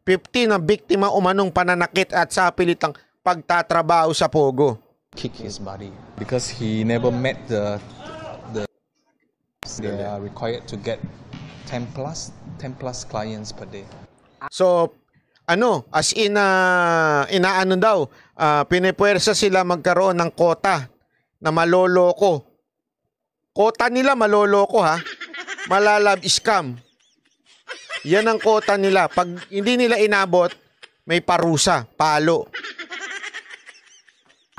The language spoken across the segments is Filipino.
50 na biktima umanong pananakit at sapilitang pagtatrabaho sa Pogo. Kick his body because he never met the they are required to get 10 plus clients per day. So, as in, inaano daw, pinepuwersa sila magkaroon ng kota na maloloko. Kota nila maloloko ha. Malalab scam. Yan ang kota nila. Pag hindi nila inabot, may parusa, palo.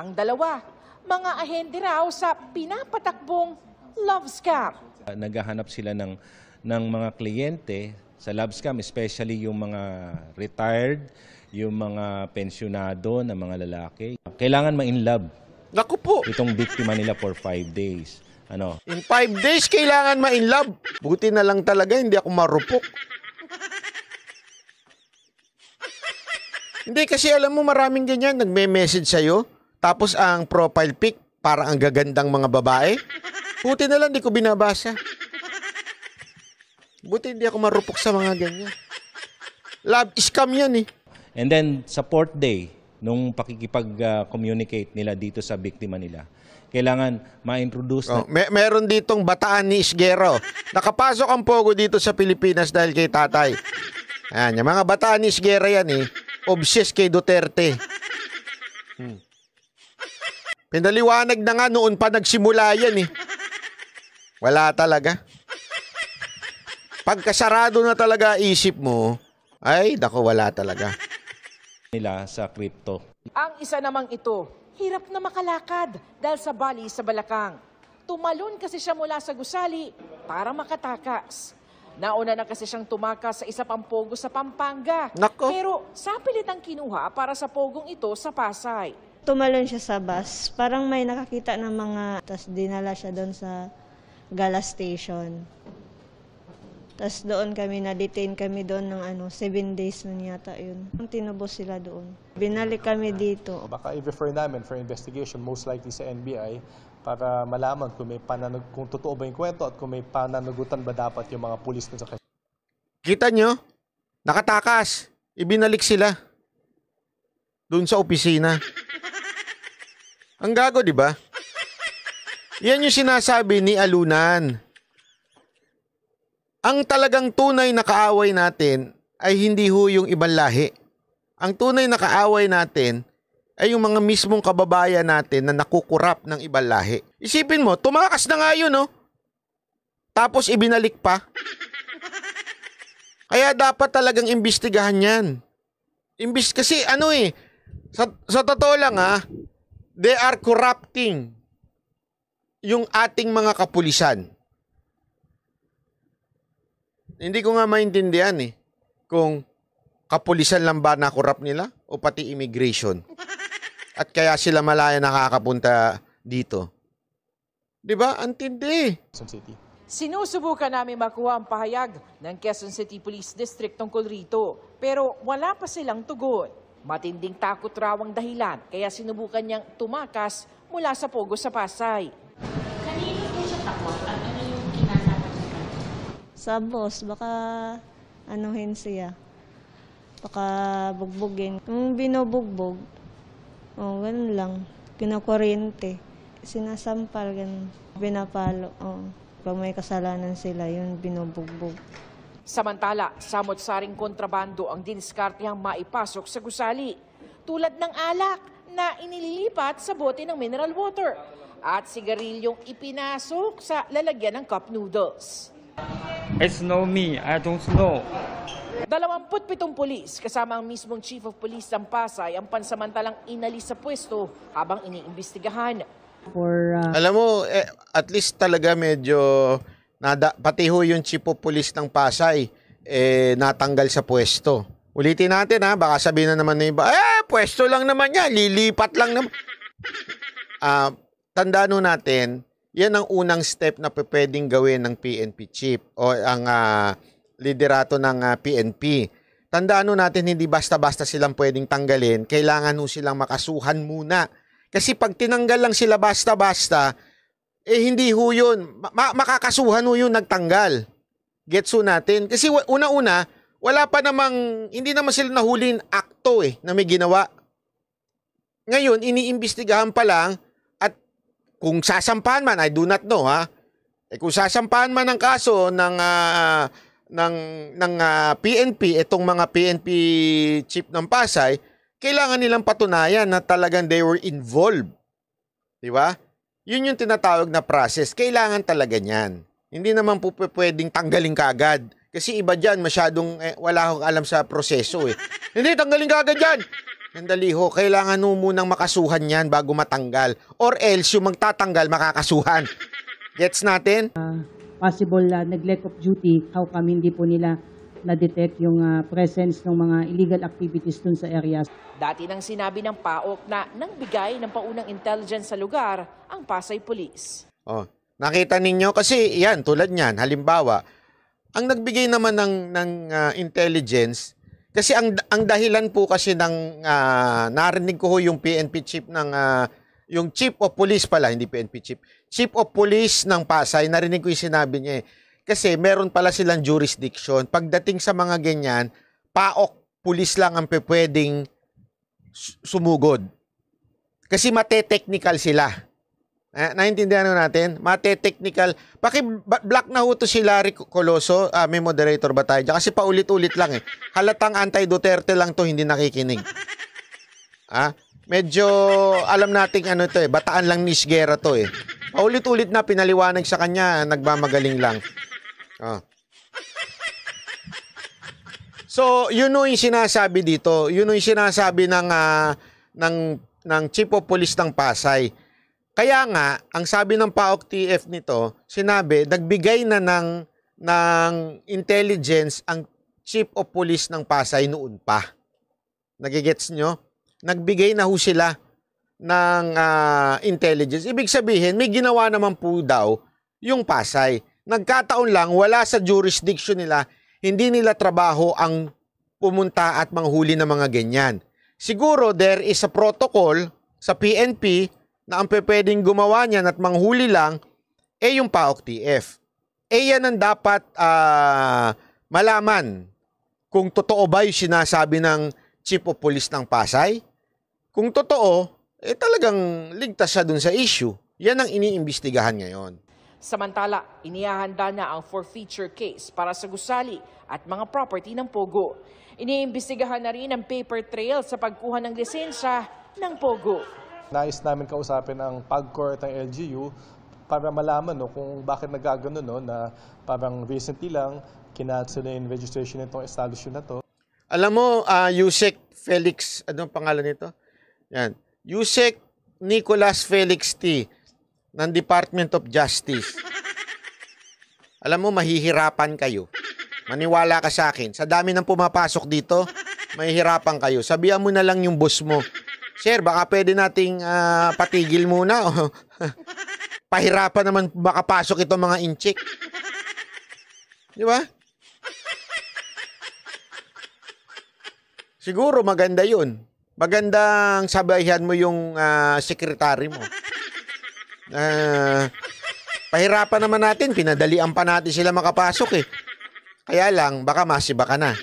Ang dalawa, mga ahente raw sa pinapatakbong love scam. Naghahanap sila ng mga kliyente sa love scam, especially yung mga retired, yung mga pensyonado na mga lalaki. Kailangan ma-in love. Naku po. Itong biktima nila for 5 days. In 5 days, kailangan ma-in love. Buti na lang talaga, hindi ako marupok. Hindi, kasi alam mo, maraming ganyan. Nagme-message sa'yo. Tapos ang profile pic, parang ang gagandang mga babae. Buti na lang, di ko binabasa. Buti hindi ako marupok sa mga ganyan. Love scam yan eh. And then, support day, nung pakikipag-communicate nila dito sa biktima nila, kailangan ma-introduce na... Meron ditong Bataan ni Isguero. Nakapasok ang Pogo dito sa Pilipinas dahil kay tatay. Ayan, yung mga Bataan ni Isguero yan eh. Obsessed kay Duterte. Pinaliwanag na nga noon pa nagsimula yan eh. Wala talaga. Pagkasarado na talaga isip mo, ay, naku, wala talaga. Nila sa crypto. Ang isa namang ito, hirap na makalakad dahil sa bali sa balakang. Tumalon kasi siya mula sa gusali para makatakas. Nauna na kasi siyang tumakas sa isa pang Pogo sa Pampanga. Nako. Pero sa pilitang kinuha para sa Pogong ito sa Pasay. Tumalon siya sa bus. Parang may nakakita ng mga... Tapos dinala siya doon sa Gala Station. Tapos doon kami, na-detain kami doon ng 7 days na yata yun. Tinubos sila doon. Binalik kami dito. Baka i-refer namin for investigation, most likely sa NBI, para malaman kung totoo ba yung kwento at kung may pananagutan ba dapat yung mga pulis na sa kanya. Kita nyo? Nakatakas. Ibinalik sila. Doon sa opisina. Ang gago, di ba? Yan yung sinasabi ni Alunan. Ang talagang tunay na kaaway natin ay hindi ho yung ibang lahi. Ang tunay na kaaway natin ay yung mga mismong kababayan natin na nakukurap ng ibang lahi. Isipin mo, tumakas na nga yun, no? Tapos ibinalik pa. Kaya dapat talagang imbestigahan yan. Kasi sa totoo lang they are corrupting yung ating mga kapulisan. Hindi ko nga maintindihan kung kapulisan lang ba na-corrupt nila o pati immigration. At kaya sila malaya nakakapunta dito. Diba? Antindi. Sinusubukan namin makuha ang pahayag ng Quezon City Police District tungkol rito. Pero wala pa silang tugon. Matinding takot raw ang dahilan. Kaya sinubukan niyang tumakas mula sa Pogo sa Pasay. Kanino po siya takot? At ano yung kinakatakot niya? Sa boss, baka anuhin siya. Baka bugbugin. Kung binubugbog, ganun lang. Kinukuryente. Sinasampal, ganun. Binapalo. Pag may kasalanan sila, yun binubugbog. Samantala, samot-saring kontrabando ang diniskartehang maipasok sa gusali. Tulad ng alak na inililipat sa bote ng mineral water. At sigarilyong ipinasok sa lalagyan ng cup noodles. It's no me, I don't know. 27 pulis kasama ang mismong Chief of Police ng Pasay ang pansamantalang inalis sa pwesto habang iniimbestigahan. Alam mo, at least talaga medyo pati ho yung Chief of Police ng Pasay natanggal sa pwesto. Ulitin natin baka sabihin na naman na iba, pwesto lang naman yan, lilipat lang naman. Tandaan natin, yan ang unang step na pwedeng gawin ng PNP chief o ang liderato ng PNP. Tandaan natin, hindi basta-basta silang pwedeng tanggalin. Kailangan silang makasuhan muna. Kasi pag tinanggal lang sila basta-basta, hindi ho yun. Makakasuhan ho yun nagtanggal. Gets ho natin? Kasi una-una, wala pa namang, hindi naman sila nahulin akto na may ginawa. Ngayon, iniimbestigahan pa lang at kung sasampahan man, I do not know kung sasampahan man ng kaso ng PNP, itong mga PNP chief ng Pasay, kailangan nilang patunayan na talagang they were involved. Di ba? Yun yung tinatawag na process. Kailangan talaga niyan. Hindi naman po pwedeng tanggalin kaagad. Kasi iba dyan, masyadong wala akong alam sa proseso Hindi, tanggalin kaagad dyan. Nandali ho, kailangan mo munang makasuhan yan bago matanggal. Or else, yung magtatanggal, makakasuhan. Gets natin? Possible neglect of duty, how come hindi po nila na-detect yung presence ng mga illegal activities dun sa areas. Dati nang sinabi ng PAOK na nang bigay ng paunang intelligence sa lugar ang Pasay Police. Nakita ninyo kasi yan, tulad niyan, halimbawa, ang nagbigay naman ng intelligence, kasi ang dahilan po kasi ng narinig ko yung PNP chief ng yung chief of police pala, hindi PNP chief. Chief of police ng Pasay, narinig ko yung sinabi niya Kasi meron pala silang jurisdiction. Pagdating sa mga ganyan, PAOK, pulis lang ang pwedeng sumugod. Kasi mate-technical sila. Naintindihan natin? Mate-technical. Paki-block na ho to si Larry Coloso. May moderator ba tayo? Kasi paulit-ulit lang Halatang anti-Duterte lang to, hindi nakikinig. Medyo alam nating ano to bataan lang ni Isguera to Paulit-ulit na pinaliwanag sa kanya, nagmamagaling lang. So, yun yung sinasabi dito. Yun yung sinasabi ng Chief of Police ng Pasay. Kaya nga, ang sabi ng PAOK TF nito, sinabi, nagbigay na ng intelligence ang Chief of Police ng Pasay noon pa. Nagigets nyo? Nagbigay na ho sila ng intelligence. Ibig sabihin, may ginawa naman po daw yung Pasay. Nagkataon lang, wala sa jurisdiction nila, hindi nila trabaho ang pumunta at manghuli ng mga ganyan. Siguro, there is a protocol sa PNP na ang pwedeng gumawa niyan at manghuli lang, yung PAOK TF. Yan ang dapat malaman kung totoo ba yung sinasabi ng Chief of Police ng Pasay. Kung totoo, talagang ligtas siya dun sa issue. Yan ang iniimbestigahan ngayon. Samantala, inihahanda na ang forfeiture case para sa gusali at mga property ng Pogo. Iniimbestigahan na rin ang paper trail sa pagkuha ng lisensya ng Pogo. Nais namin kausapin ang PAGCOR at ang LGU para malaman kung bakit nagagano na parang recently lang kinancel na yung registration nitong establishment na to. Alam mo, Yusek Felix, anong pangalan nito? Yan. Yusek Nicolas Felix T. ng Department of Justice. Alam mo, mahihirapan kayo. Maniwala ka sa akin. Sa dami ng pumapasok dito, mahihirapan kayo. Sabihan mo na lang yung boss mo, Sir, baka pwede nating patigil muna. Pahirapan naman makapasok itong mga inchik. Di ba? Siguro maganda yun. Magandang sabayan mo yung sekretary mo. Pahirapan naman natin, pinadalian pa natin sila makapasok Kaya lang, baka masiba ka na.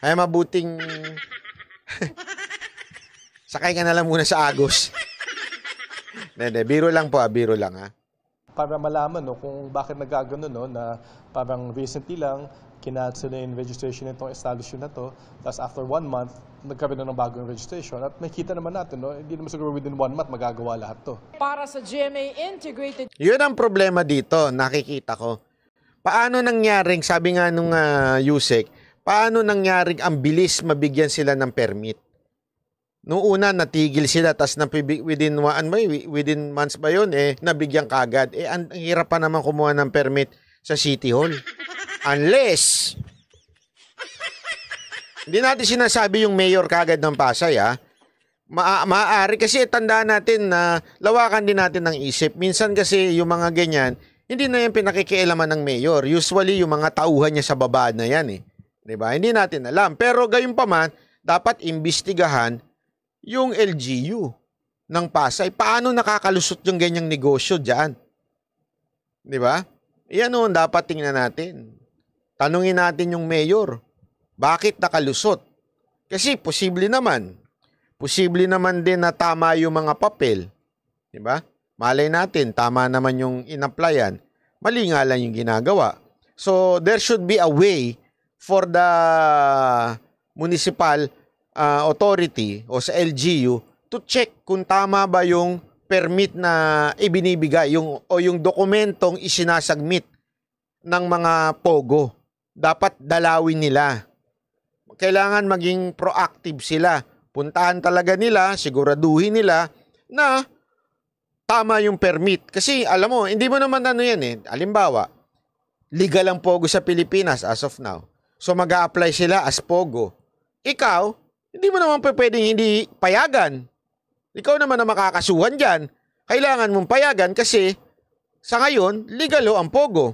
Kaya mabuting sakay ka na lang muna sa Agos. Biro lang po, biro lang Para malaman kung bakit nagagano na parang recently lang kinancel na yung registration nitong establishment na to. Tapos after 1 month, nagkaroon na ng bagong registration. At makita naman natin, hindi naman siguro within 1 month magagawa lahat to. Para sa GMA Integrated... Yun ang problema dito, nakikita ko. Paano nangyaring, sabi nga nung Yusek, paano nangyaring ang bilis mabigyan sila ng permit? Noong una, natigil sila, tas within months ba yun, nabigyan kagad. Ang hirap pa naman kumuha ng permit sa City Hall. Unless, hindi natin sinasabi yung mayor kagad ng Pasay, maaari kasi tandaan natin na lawakan din natin ng isip. Minsan kasi yung mga ganyan, hindi na yan pinakikialaman ng mayor. Usually, yung mga tauhan niya sa baba na yan Diba? Hindi natin alam. Pero gayon pa man, dapat imbestigahan yung LGU ng Pasay. Paano nakakalusot yung ganyang negosyo dyan? Diba? Yan dapat tingnan natin. Tanungin natin yung mayor Bakit nakalusot? Kasi posible naman din na tama yung mga papel. Diba? Malay natin, tama naman yung in-applyan. Mali nga lang yung ginagawa. So, there should be a way for the municipal authority o sa LGU to check kung tama ba yung permit na ibinibigay o yung dokumentong isinasagmit ng mga POGO. Dapat dalawin nila. Kailangan maging proactive sila. Puntahan talaga nila, siguraduhin nila na tama yung permit. Kasi alam mo, hindi mo naman yan eh. Halimbawa, legal ang POGO sa Pilipinas as of now. So mag-a-apply sila as POGO. Ikaw, hindi mo naman pwedeng hindi payagan. Ikaw naman na makakasuhan dyan. Kailangan mong payagan kasi sa ngayon, legal ang POGO.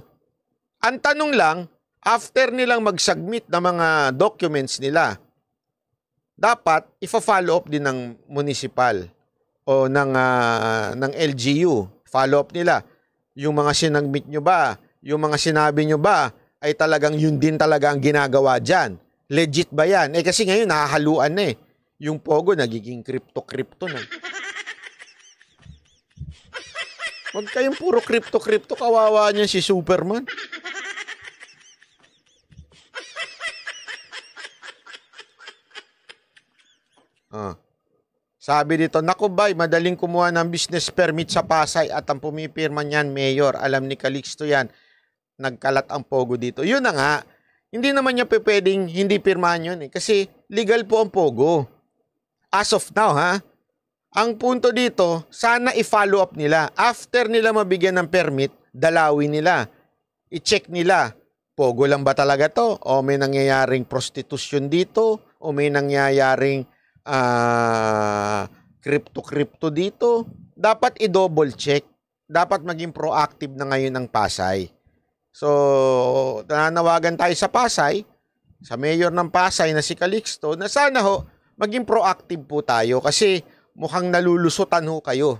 Ang tanong lang, after nilang mag-submit ng mga documents nila, dapat ifa-follow up din ng municipal o ng LGU. Follow up nila. Yung mga sinagmit nyo ba, yung mga sinabi nyo ba, ay talagang yun din talaga ang ginagawa dyan. Legit ba yan? Kasi ngayon nahahaluan na eh. Yung POGO nagiging crypto-crypto na. Huwag kayong puro crypto-crypto, kawawa niya si Superman. Sabi dito, naku bay, madaling kumuha ng business permit sa Pasay at ang pumipirma niyan, Mayor. Alam ni Calixto yan. Nagkalat ang POGO dito. Yun na nga, hindi naman niya pwedeng hindi pirmahan yun eh. Kasi legal po ang POGO. As of now ha, ang punto dito, sana i-follow up nila. After nila mabigyan ng permit, dalawin nila. I-check nila, POGO lang ba talaga to? O may nangyayaring prostitution dito? O may nangyayaring crypto dito? Dapat i-double check. Dapat maging proactive na ngayon ang Pasay. So, nananawagan tayo sa Pasay, sa mayor ng Pasay na si Calixto, na sana maging proactive po tayo kasi mukhang nalulusutan kayo.